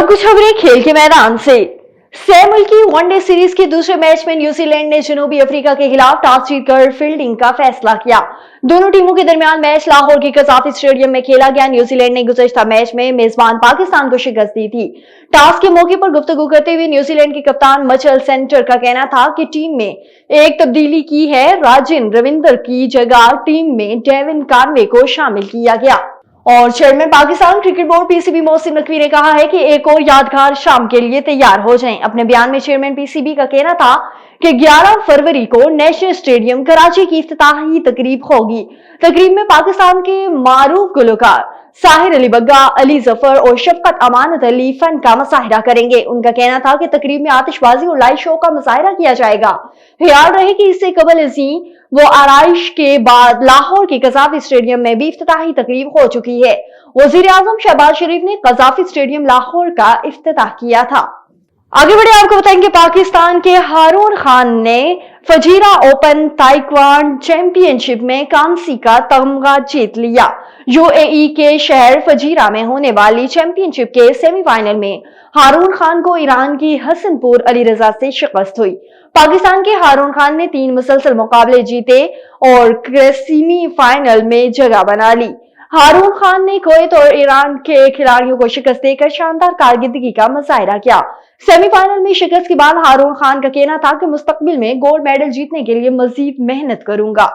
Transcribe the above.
कुछ खबरें खेल के मैदान से। सह मुल्की वनडे सीरीज के दूसरे मैच में न्यूजीलैंड ने जनूबी अफ्रीका के खिलाफ टॉस जीतकर फील्डिंग का फैसला किया। दोनों टीमों के दरमियान मैच लाहौर के कज़ाफी स्टेडियम में खेला गया। न्यूजीलैंड ने गुज़श्ता मैच में मेजबान पाकिस्तान को शिकस्त दी थी। टॉस के मौके पर गुफ्तगू करते हुए न्यूजीलैंड के कप्तान मचल सेंटर का कहना था कि टीम में एक तब्दीली की है। राजिन रविंदर की जगह टीम में डेविन कॉनवे को शामिल किया गया। और chairman Pakistan cricket board PCB Mohsin Naqvi ने कहा है कि एक और यादगार शाम के लिए तैयार हो जाएं। अपने बयान में चेयरमैन पीसीबी का कहना था कि 11 फरवरी को नेशनल स्टेडियम कराची की इफ्तिताही तकरीब होगी। तकरीब में पाकिस्तान के मारूफ गुलकार साहिर अली बग्गा, अली जफर और शफकत अमानत अली फन का मुजाहिरा करेंगे। उनका कहना था कि तकरीब में आतिशबाजी और लाइव शो का मुजाहिरा किया जाएगा। ख्याल रहे कि इससे कबल वो आराइश के बाद लाहौर के कज़ाफी स्टेडियम में भी इफ्तिताही तकरीब हो चुकी है। वजीर आजम शहबाज शरीफ ने कज़ाफी स्टेडियम लाहौर का इफ्तिताह किया था। आगे बढ़े आपको बताएंगे पाकिस्तान के हारून खान ने फजीरा ओपन ताइक्वांडो चैंपियनशिप में कांसी का तमगा जीत लिया। यूएई के शहर फजीरा में होने वाली चैंपियनशिप के सेमीफाइनल में हारून खान को ईरान की हसनपुर अली रजा से शिकस्त हुई। पाकिस्तान के हारून खान ने 3 मुसलसल मुकाबले जीते और सेमीफाइनल में जगह बना ली। हारून खान ने कुवैत और ईरान के खिलाड़ियों को शिकस्त देकर शानदार कारकर्दगी का मुजाहिरा किया। सेमीफाइनल में शिकस्त के बाद हारून खान का कहना था कि मुस्तकबिल में गोल्ड मेडल जीतने के लिए मजीद मेहनत करूंगा।